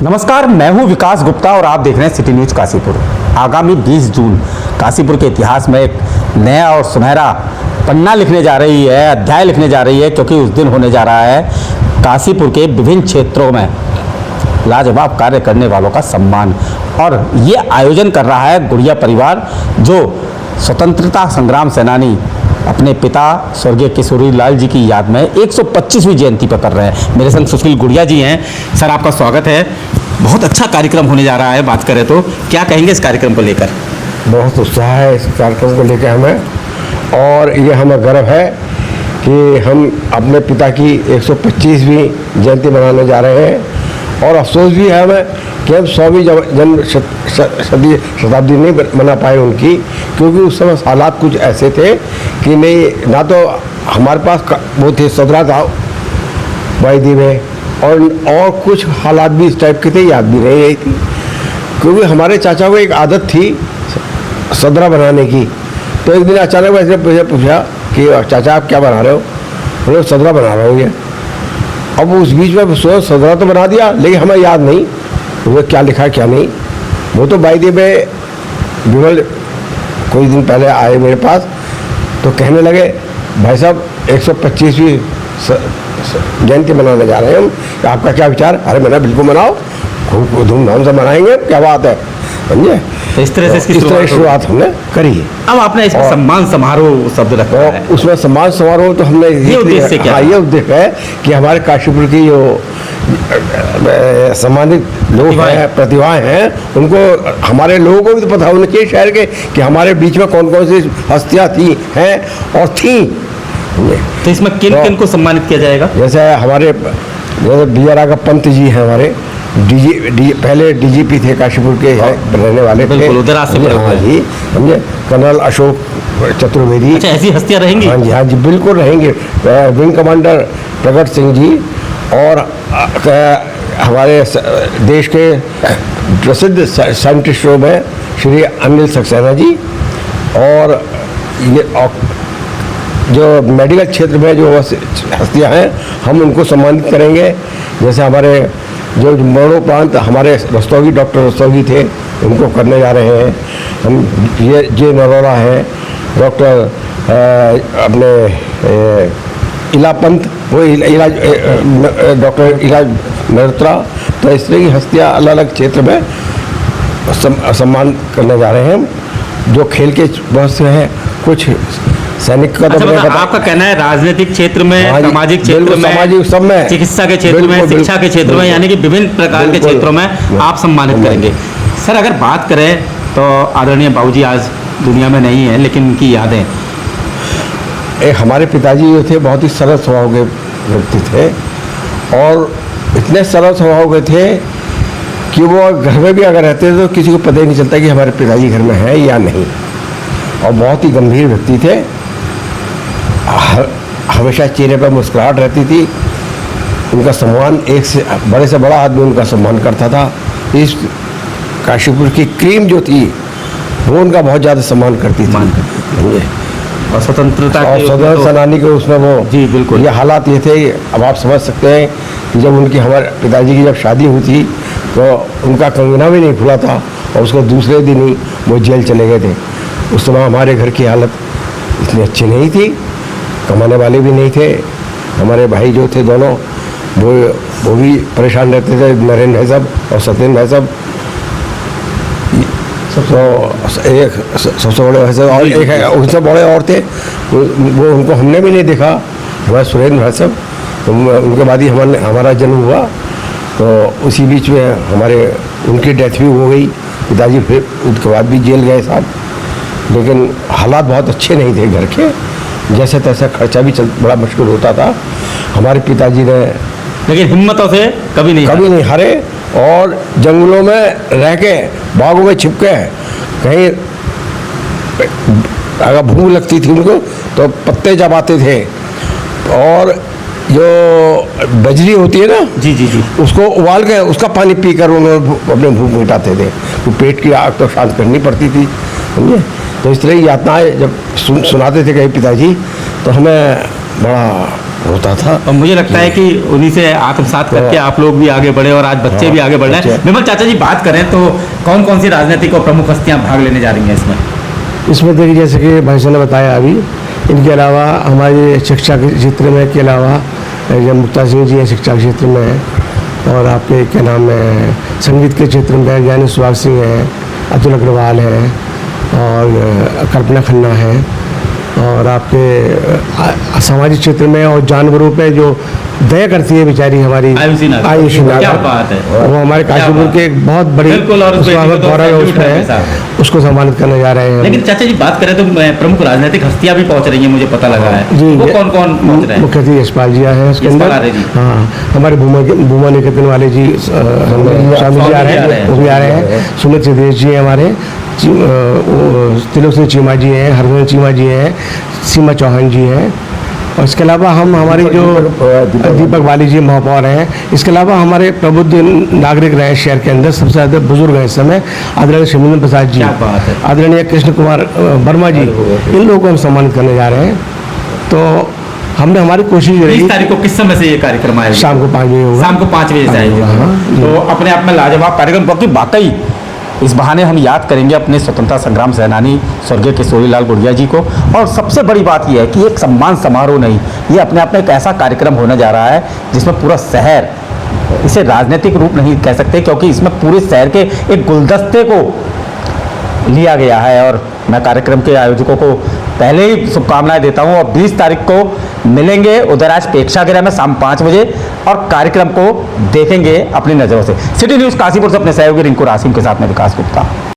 नमस्कार, मैं हूं विकास गुप्ता और आप देख रहे हैं सिटी न्यूज काशीपुर। आगामी 20 जून काशीपुर के इतिहास में एक नया और सुनहरा पन्ना लिखने जा रही है, अध्याय लिखने जा रही है, क्योंकि उस दिन होने जा रहा है काशीपुर के विभिन्न क्षेत्रों में लाजवाब कार्य करने वालों का सम्मान। और ये आयोजन कर रहा है गुड़िया परिवार, जो स्वतंत्रता संग्राम सेनानी अपने पिता स्वर्गीय किशोरी लाल जी की याद में 125वीं जयंती पर कर रहे हैं। मेरे संग सुशील गुड़िया जी हैं। सर, आपका स्वागत है। बहुत अच्छा कार्यक्रम होने जा रहा है। बात करें तो क्या कहेंगे इस कार्यक्रम को लेकर? बहुत उत्साह है इस कार्यक्रम को लेकर हमें, और ये हमें गर्व है कि हम अपने पिता की 125वीं जयंती मनाने जा रहे हैं। और अफसोस भी है हमें कि हम 100वीं जन्म शताब्दी नहीं मना पाए उनकी, क्योंकि उस समय हालात कुछ ऐसे थे कि नहीं, ना तो हमारे पास वो थे सदरा था वायदी में, और कुछ हालात भी इस टाइप के थे, याद भी नहीं रही थी। क्योंकि हमारे चाचा को एक आदत थी सदरा बनाने की। तो एक दिन अचानक वैसे मुझे पूछा कि चाचा आप क्या बना रहे हो? बोले सदरा बना रहा हूँ ये। अब उस बीच में सोच सदरा तो बना दिया, लेकिन हमें याद नहीं वो क्या लिखा क्या नहीं। वो तो वायदे में विमल कुछ दिन पहले आए मेरे पास, तो कहने लगे भाई साहब 125वीं जयंती मनाने जा रहे हैं हम, आपका क्या विचार? अरे मैंने बिल्कुल मनाओ, खूब धूमधाम से मनाएंगे, क्या बात है, समझे? तो इस तरह से शुरुआत हमने करी है। अब आपने इसमें सम्मान समारोह शब्द रखा है, उसमें सम्मान समारोह तो हमने ये उद्देश्य क्या? ये उद्देश्य है कि हमारे काशीपुर की जो सम्मानित लोग हैं, प्रतिभाएं हैं, उनको, हमारे लोगों को भी तो पता होना चाहिए शहर के कि हमारे बीच में कौन कौन सी हस्तियाँ थी हैं और थी। तो इसमें किन किन को सम्मानित किया जाएगा? जैसे हमारे विजय राघव पंत जी हैं, हमारे पहले डीजीपी थे काशीपुर के, रहने वाले थे। हाँ जी, समझे। कर्नल अशोक चतुर्वेदी। अच्छा, ऐसी हस्तियाँ रहेंगी? हाँ जी, हाँ जी, बिल्कुल रहेंगे। विंग कमांडर प्रगट सिंह जी, और हमारे देश के प्रसिद्ध साइंटिस्टों में श्री अनिल सक्सेना जी, और ये जो मेडिकल क्षेत्र में जो हस्तियाँ हैं हम उनको सम्मानित करेंगे। जैसे हमारे जो मरणोपरांत हमारे रस्तोगी, डॉक्टर रस्तोगी थे, उनको करने जा रहे हैं हम। ये जे नरोला हैं, डॉक्टर अपने इला पंत, वो इलाज डॉक्टर इलाज मेहत्रा। तो इस तरह की हस्तियाँ अलग अलग क्षेत्र में सम्मान करने जा रहे हैं हम। जो खेल के बहुत से हैं, कुछ सैनिक का। अच्छा, आपका कहना है राजनीतिक क्षेत्र में, सामाजिक क्षेत्र में, सामाजिक सब में, चिकित्सा के क्षेत्र में, शिक्षा के क्षेत्र में, यानी कि विभिन्न प्रकार के क्षेत्रों में आप सम्मानित करेंगे। सर, अगर बात करें तो आदरणीय बाबूजी आज दुनिया में नहीं है, लेकिन उनकी यादें, एक हमारे पिताजी जो थे बहुत ही सरल स्वभाव के व्यक्ति थे, और इतने सरल स्वभाव के थे कि वो घर में भी अगर रहते थे तो किसी को पता ही नहीं चलता कि हमारे पिताजी घर में हैं या नहीं। और बहुत ही गंभीर व्यक्ति थे, हमेशा चेहरे पर मुस्कुराहट रहती थी। उनका सम्मान, एक से बड़ा आदमी उनका सम्मान करता था। इस काशीपुर की क्रीम जो थी वो उनका बहुत ज़्यादा सम्मान करती थी। और स्वतंत्रता सेनानी के उसमें वो, जी बिल्कुल, ये हालात ये थे। अब आप समझ सकते हैं कि जब उनकी, हमारे पिताजी की जब शादी हुई थी तो उनका कंगना भी नहीं खुला था, और उसके दूसरे दिन ही वो जेल चले गए थे। उस समय हमारे घर की हालत इतनी अच्छी नहीं थी, कमाने वाले भी नहीं थे। हमारे भाई जो थे दोनों, वो भी परेशान रहते थे, नरेंद्र भाई साहब और सत्येंद्र भाई साहब। तो एक सबसे बड़े भाई साहब, और एक है उनसे बड़े और थे, वो उनको हमने भी नहीं देखा, हमारे सुरेंद्र भाई साहब। तो उनके बाद ही हमारा जन्म हुआ। तो उसी बीच में उनकी डेथ भी हो गई, पिताजी फिर उसके बाद भी जेल गए साहब। लेकिन हालात बहुत अच्छे नहीं थे घर के, जैसे तैसे खर्चा भी बड़ा मुश्किल होता था। हमारे पिताजी ने लेकिन हिम्मतों से कभी नहीं हारे, और जंगलों में रह के, बागों में छिप के, कहीं अगर भूख लगती थी उनको तो पत्ते चबाते थे, और जो बजरी होती है ना, जी जी जी, उसको उबाल के उसका पानी पीकर उन्होंने अपने भूख मिटाते थे। तो पेट की आग तो शांत करनी पड़ती थी, समझे। तो इस तरह की यातनाएं जब सुनाते थे कहीं पिताजी, तो हमें बड़ा होता था। और मुझे लगता है कि उन्हीं से आत्मसात करके आप लोग भी आगे बढ़े और आज बच्चे भी आगे बढ़ रहे हैं। विमल चाचा जी, बात करें तो कौन कौन सी राजनीतिक और प्रमुख हस्तियां भाग लेने जा रही हैं इसमें? इसमें देखिए, जैसे कि भाई साहब ने बताया अभी, इनके अलावा हमारे शिक्षा के क्षेत्र में के अलावा जब मुक्ता सिंह जी हैं शिक्षा के क्षेत्र में, और आपके क्या नाम है संगीत के क्षेत्र में ज्ञानी सुहाग सिंह हैं, अतुल अग्रवाल हैं, और कल्पना खन्ना है, और आपके सामाजिक क्षेत्र में और जानवरों पे जो दया करती है बेचारी हमारी आयुषी नागर। क्या बात है। वो हमारे काशीपुर के एक बहुत बड़ी बिल्कुल, और उस बेटी को तो गौरव है salute उसमें है है, साहब। उसको सम्मानित करने जा रहे हैं। लेकिन चाचा जी, बात करें तो प्रमुख राजनीतिक हस्तियां भी पहुंच रही हैं, मुझे पता लगा है। जी, वो कौन कौन पहुंच रहे हैं? मुख्यमंत्री यशपाल जी आए हैं उसके यशपाल अंदर। आ रहे जी। हाँ, हमारे भूमा निकेतन वाले जी स्वामी जी आ रहे हैं, वो भी आ रहे हैं। सुमित सिद्धेश जी हैं हमारे, तिलक सिंह चीमा जी हैं, हरभजन चीमा जी हैं, सीमा चौहान जी हैं, और इसके अलावा हम हमारी जो दीपक वाली जी महापौर हैं, इसके अलावा हमारे प्रबुद्ध नागरिक रहे शहर के अंदर, सबसे ज़्यादा बुजुर्ग हैं इस समय, आदरणीय शिवेंद्र प्रसाद जी, क्या बात है। आदरणीय कृष्ण कुमार वर्मा जी, इन लोगों को हम सम्मानित करने जा रहे हैं। तो हमने हमारी कोशिश 30 रही, तारीख को किस समय से ये कार्यक्रम आएगा? शाम को 5 बजे होगा। शाम को 5 बजे से आएगा। हाँ, तो अपने आप में लाजवाब कार्यक्रम, क्योंकि वाकई इस बहाने हम याद करेंगे अपने स्वतंत्रता संग्राम सेनानी स्वर्गीय किशोरीलाल गुड़िया जी को। और सबसे बड़ी बात यह है कि एक सम्मान समारोह नहीं, ये अपने आप में एक ऐसा कार्यक्रम होने जा रहा है जिसमें पूरा शहर, इसे राजनीतिक रूप नहीं कह सकते, क्योंकि इसमें पूरे शहर के एक गुलदस्ते को लिया गया है। और मैं कार्यक्रम के आयोजकों को पहले ही शुभकामनाएं देता हूं। और 20 तारीख को मिलेंगे उदयराज प्रेक्षागृह में शाम 5 बजे और कार्यक्रम को देखेंगे अपनी नज़रों से। सिटी न्यूज़ काशीपुर से अपने सहयोगी रिंकू रासिम के साथ में विकास गुप्ता।